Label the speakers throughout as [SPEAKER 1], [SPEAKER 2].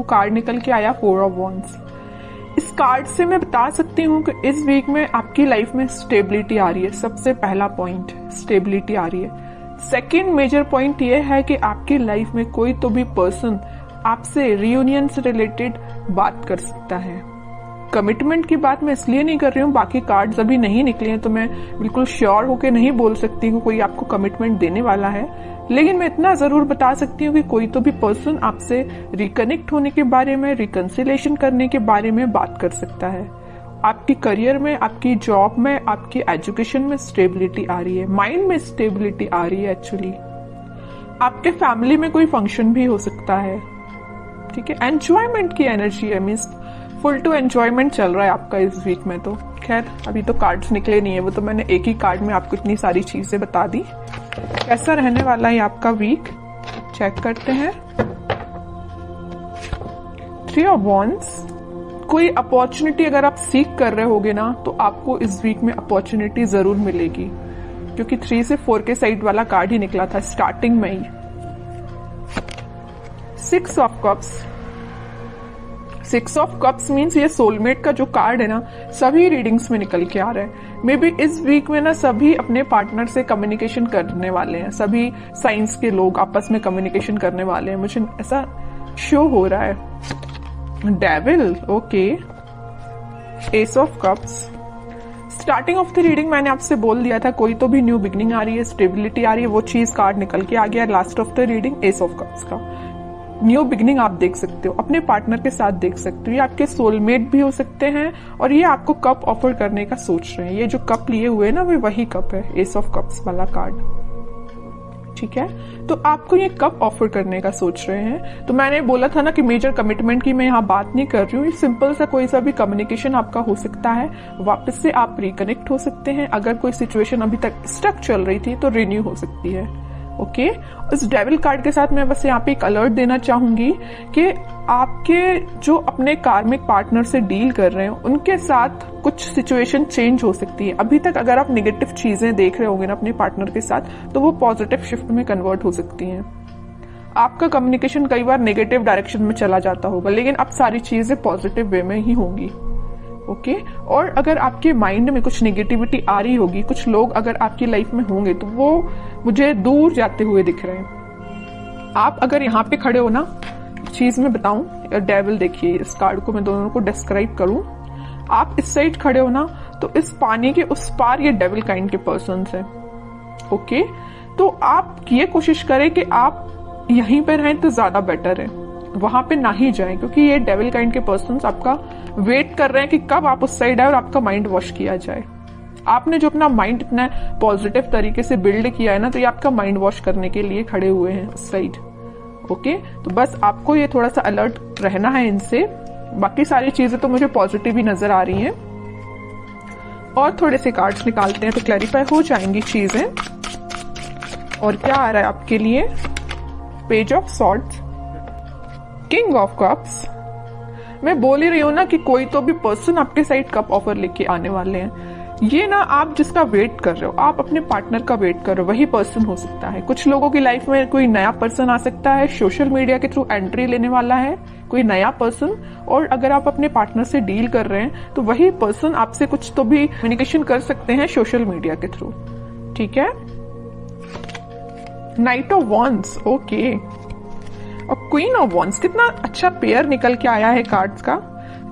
[SPEAKER 1] आपको कार्ड निकल के आया 4 ऑफ वॉन्ड्स। इस कार्ड से मैं बता सकती हूँ कि इस वीक में आपकी लाइफ में स्टेबिलिटी आ रही है। सबसे पहला पॉइंट स्टेबिलिटी आ रही है। सेकेंड मेजर पॉइंट ये है कि आपकी लाइफ में कोई तो भी पर्सन आपसे रियूनियन से रिलेटेड बात कर सकता है। कमिटमेंट की बात मैं इसलिए नहीं कर रही हूँ, बाकी कार्ड्स अभी नहीं निकले हैं तो मैं बिल्कुल श्योर होके नहीं बोल सकती हूँ कोई आपको कमिटमेंट देने वाला है, लेकिन मैं इतना जरूर बता सकती हूँ कि कोई तो भी पर्सन आपसे रिकनेक्ट होने के बारे में, रिकंसिलेशन करने के बारे में बात कर सकता है। आपकी करियर में, आपकी जॉब में, आपकी एजुकेशन में स्टेबिलिटी आ रही है, माइंड में स्टेबिलिटी आ रही है। एक्चुअली आपके फैमिली में कोई फंक्शन भी हो सकता है, ठीक है। एंजॉयमेंट की एनर्जी है, मीन्स फुल टू एंजॉयमेंट चल रहा है आपका इस वीक में। तो खैर अभी तो कार्ड्स निकले नहीं है, वो तो मैंने एक ही कार्ड में आपको इतनी सारी चीजें बता दी। कैसा रहने वाला है आपका वीक, चेक करते हैं। 3 ऑफ वॉन्ड्स। कोई अपॉर्चुनिटी अगर आप सीख कर रहे होगे ना तो आपको इस वीक में अपॉर्चुनिटी जरूर मिलेगी, क्योंकि 3 से 4 के साइड वाला कार्ड ही निकला था स्टार्टिंग में ही। 6 of cups. 6 of cups means ये सोलमेट का जो कार्ड है ना, सभी रीडिंग्स में निकल के आ रहा है। मे बी इस वीक में ना सभी अपने पार्टनर से कम्युनिकेशन करने वाले हैं, सभी साइंस के लोग आपस में कम्युनिकेशन करने वाले हैं, मुझे ऐसा शो हो रहा है। Devil, okay. S of cups. Starting of the reading मैंने आपसे बोल दिया था कोई तो भी न्यू बिगनिंग आ रही है, स्टेबिलिटी आ रही है, वो चीज कार्ड निकल के आ गया। Last of the reading S of cups का न्यू बिगनिंग आप देख सकते हो, अपने पार्टनर के साथ देख सकते हो। ये आपके सोलमेट भी हो सकते हैं और ये आपको कप ऑफर करने का सोच रहे हैं। ये जो कप लिए हुए हैं ना, वो वही कप है, एस ऑफ कप्स वाला कार्ड, ठीक है। तो आपको ये कप ऑफर करने का सोच रहे हैं। तो मैंने बोला था ना कि मेजर कमिटमेंट की मैं यहाँ बात नहीं कर रही हूँ, सिंपल सा कोई सा भी कम्युनिकेशन आपका हो सकता है, वापस से आप रिकनेक्ट हो सकते हैं। अगर कोई सिचुएशन अभी तक स्टक चल रही थी तो रिन्यू हो सकती है, ओके। इस डेविल कार्ड के साथ मैं बस यहाँ पे एक अलर्ट देना चाहूंगी कि आपके जो अपने कार्मिक पार्टनर से डील कर रहे हैं उनके साथ कुछ सिचुएशन चेंज हो सकती है। अभी तक अगर आप नेगेटिव चीजें देख रहे होंगे ना अपने पार्टनर के साथ, तो वो पॉजिटिव शिफ्ट में कन्वर्ट हो सकती हैं। आपका कम्युनिकेशन कई बार नेगेटिव डायरेक्शन में चला जाता होगा, लेकिन अब सारी चीजें पॉजिटिव वे में ही होंगी, ओके। और अगर आपके माइंड में कुछ नेगेटिविटी आ रही होगी, कुछ लोग अगर आपकी लाइफ में होंगे तो वो मुझे दूर जाते हुए दिख रहे हैं। आप अगर यहाँ पे खड़े हो ना, चीज मैं बताऊं, डेविल देखिए, इस कार्ड को मैं दोनों को डिस्क्राइब करूं। आप इस साइड खड़े हो ना, तो इस पानी के उस पार ये डेविल काइंड के पर्सन है, ओके। तो आप ये कोशिश करें कि आप यहीं पे रहें तो ज्यादा बेटर है, वहां पे ना ही जाएं, क्योंकि ये डेविल काइंड के पर्सन्स आपका वेट कर रहे हैं कि कब आप उस साइड आए और आपका माइंड वॉश किया जाए। आपने जो अपना माइंड इतना पॉजिटिव तरीके से बिल्ड किया है ना, तो ये आपका माइंड वॉश करने के लिए खड़े हुए हैं उस साइड, ओके। तो बस आपको ये थोड़ा सा अलर्ट रहना है इनसे। बाकी सारी चीजें तो मुझे पॉजिटिव ही नजर आ रही हैं। और थोड़े से कार्ड्स निकालते हैं तो क्लैरिफाई हो जाएंगी चीजें। और क्या आ रहा है आपके लिए, page of swords, king of cups. मैं बोल ही रही हूं ना कि कोई तो भी पर्सन आपके साइड कप ऑफर लेके आने वाले हैं। ये ना आप जिसका वेट कर रहे हो, आप अपने पार्टनर का वेट कर रहे हो, वही पर्सन हो सकता है। कुछ लोगों की लाइफ में कोई नया पर्सन आ सकता है, सोशल मीडिया के थ्रू एंट्री लेने वाला है कोई नया पर्सन। और अगर आप अपने पार्टनर से डील कर रहे हैं तो वही पर्सन आपसे कुछ तो भी कम्युनिकेशन कर सकते हैं सोशल मीडिया के थ्रू, ठीक है। Night of wands, okay. और क्वीन ऑफ वॉन्ड्स, कितना अच्छा पेयर निकल के आया है कार्ड्स का।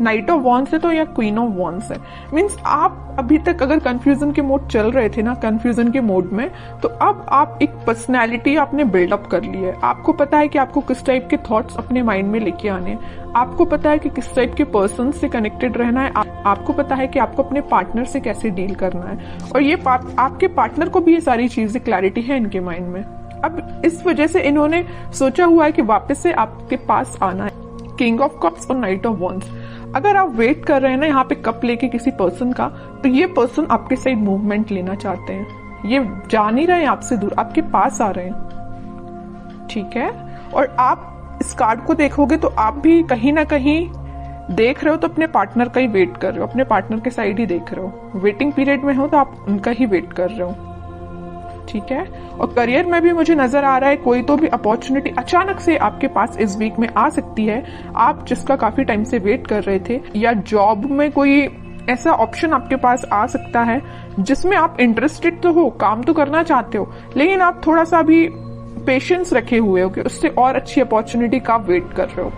[SPEAKER 1] नाइट ऑफ वॉन्ड्स है तो या क्वीन ऑफ वॉन्ड्स है, मीन्स आप अभी तक अगर कंफ्यूजन के मोड चल रहे थे ना, कंफ्यूजन के मोड में, तो अब आप एक पर्सनैलिटी आपने बिल्डअप कर ली है। आपको पता है कि आपको किस टाइप के थॉट्स अपने माइंड में लेके आने हैं, आपको पता है कि किस टाइप के पर्सन से कनेक्टेड रहना है, आपको पता है कि आपको अपने पार्टनर से कैसे डील करना है। और ये आपके पार्टनर को भी ये सारी चीजें क्लैरिटी है इनके माइंड में। अब इस वजह से इन्होंने सोचा हुआ है कि वापस से आपके पास आना है। किंग ऑफ कप्स और नाइट ऑफ वॉन्ड्स। अगर आप वेट कर रहे हैं ना यहाँ पे कप लेके किसी पर्सन का, तो ये पर्सन आपके साइड मूवमेंट लेना चाहते हैं। ये जा नहीं रहे हैं आपसे दूर, आपके पास आ रहे हैं, ठीक है। और आप इस कार्ड को देखोगे तो आप भी कहीं ना कहीं देख रहे हो तो अपने पार्टनर का ही वेट कर रहे हो, अपने पार्टनर के साइड ही देख रहे हो। वेटिंग पीरियड में हो तो आप उनका ही वेट कर रहे हो। ठीक है। और करियर में भी मुझे नजर आ रहा है कोई तो भी अपॉर्चुनिटी अचानक से आपके पास इस वीक में आ सकती है, आप जिसका काफी टाइम से वेट कर रहे थे, या जॉब में कोई ऐसा ऑप्शन आपके पास आ सकता है जिसमें आप इंटरेस्टेड तो हो, काम तो करना चाहते हो, लेकिन आप थोड़ा सा भी पेशेंस रखे हुए हो कि उससे और अच्छी अपॉर्चुनिटी का वेट कर रहे हो,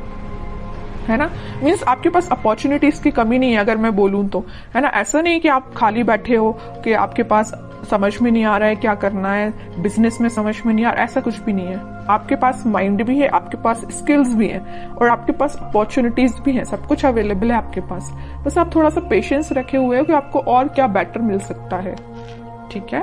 [SPEAKER 1] है ना। मीन्स आपके पास अपॉर्चुनिटीज की कमी नहीं है अगर मैं बोलूं तो, है ना। ऐसा नहीं कि आप खाली बैठे हो कि आपके पास समझ में नहीं आ रहा है क्या करना है, बिजनेस में समझ में नहीं आ रहा, ऐसा कुछ भी नहीं है। आपके पास माइंड भी है, आपके पास स्किल्स भी हैं और आपके पास अपॉर्चुनिटीज भी हैं, सब कुछ अवेलेबल है आपके पास। बस आप थोड़ा सा पेशेंस रखे हुए हो कि आपको और क्या बेटर मिल सकता है, ठीक है।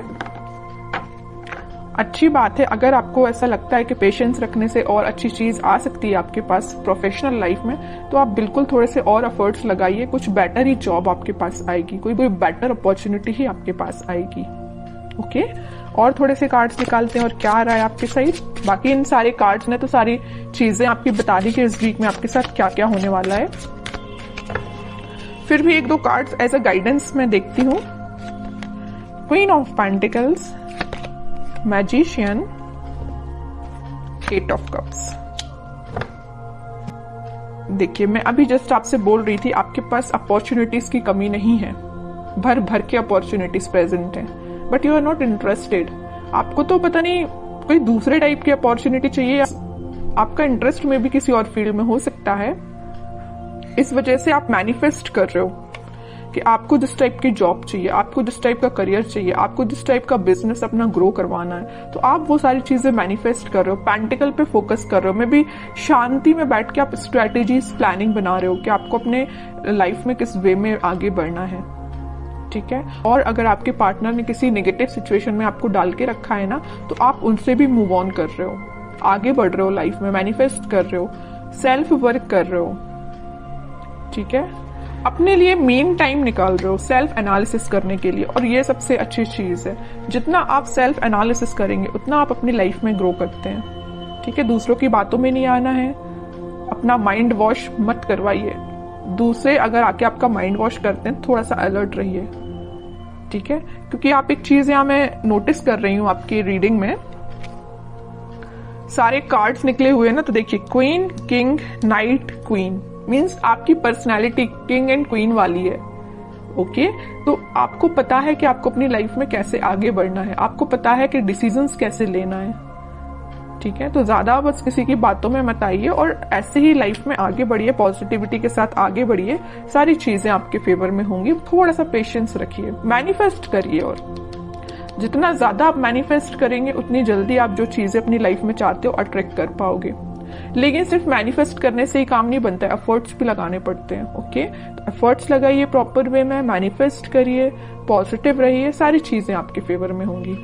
[SPEAKER 1] अच्छी बात है अगर आपको ऐसा लगता है कि पेशेंस रखने से और अच्छी चीज आ सकती है आपके पास प्रोफेशनल लाइफ में, तो आप बिल्कुल थोड़े से और एफर्ट्स लगाइए, कुछ बेटर ही जॉब आपके पास आएगी, कोई बेटर अपॉर्चुनिटी ही आपके पास आएगी। ओके, और थोड़े से कार्ड्स निकालते हैं और क्या आ रहा है आपके साइड। बाकी इन सारे कार्ड्स ने तो सारी चीजें आपकी बता दी कि इस वीक में आपके साथ क्या क्या होने वाला है। फिर भी एक दो कार्ड्स एज अ गाइडेंस मैं देखती हूँ। Queen of pentacles, magician, eight of cups. देखिए मैं अभी जस्ट आपसे बोल रही थी आपके पास अपॉर्चुनिटीज की कमी नहीं है, भर भर के अपॉर्चुनिटीज प्रेजेंट है, but you are not interested. आपको तो पता नहीं कोई दूसरे टाइप की अपॉर्चुनिटी चाहिए, आपका इंटरेस्ट में भी किसी और फील्ड में हो सकता है, इस वजह से आप मैनिफेस्ट कर रहे हो कि आपको जिस टाइप की जॉब चाहिए, आपको जिस टाइप का करियर चाहिए, आपको जिस टाइप का बिजनेस अपना ग्रो करवाना है, तो आप वो सारी चीजें मैनिफेस्ट कर रहे हो, पेंटिकल पे फोकस कर रहे हो। मे बी शांति में बैठ के आप स्ट्रेटेजीज प्लानिंग बना रहे हो कि आपको अपने लाइफ में किस वे में आगे बढ़ना है, ठीक है। और अगर आपके पार्टनर ने किसी नेगेटिव सिचुएशन में आपको डाल के रखा है ना, तो आप उनसे भी मूव ऑन कर रहे हो, आगे बढ़ रहे हो लाइफ में, मैनिफेस्ट कर रहे हो, सेल्फ वर्क कर रहे हो, ठीक है। अपने लिए मेन टाइम निकाल रहे हो सेल्फ एनालिसिस करने के लिए, और ये सबसे अच्छी चीज है। जितना आप सेल्फ एनालिसिस करेंगे उतना आप अपनी लाइफ में ग्रो करते हैं, ठीक है। दूसरों की बातों में नहीं आना है, अपना माइंड वॉश मत करवाइए। दूसरे अगर आके आपका माइंड वॉश करते हैं, थोड़ा सा अलर्ट रहिए, ठीक है। क्योंकि आप एक चीज यहां मैं नोटिस कर रही हूं आपकी रीडिंग में, सारे कार्ड्स निकले हुए ना, तो देखिए queen, king, night, queen, means आपकी पर्सनैलिटी किंग एंड क्वीन वाली है। ओके, तो आपको पता है कि आपको अपनी लाइफ में कैसे आगे बढ़ना है, आपको पता है कि डिसीजंस कैसे लेना है, ठीक है। तो ज्यादा बस किसी की बातों में मत आइए और ऐसे ही लाइफ में आगे बढ़िए, पॉजिटिविटी के साथ आगे बढ़िए, सारी चीजें आपके फेवर में होंगी। थोड़ा सा पेशेंस रखिए, मैनिफेस्ट करिए, और जितना ज्यादा आप मैनिफेस्ट करेंगे उतनी जल्दी आप जो चीजें अपनी लाइफ में चाहते हो अट्रैक्ट कर पाओगे। लेकिन सिर्फ मैनिफेस्ट करने से ही काम नहीं बनता है, एफर्ट्स भी लगाने पड़ते हैं। ओके, तो एफर्ट्स लगाइए प्रॉपर वे में, मैनिफेस्ट करिए, पॉजिटिव रहिए, सारी चीजें आपके फेवर में होंगी।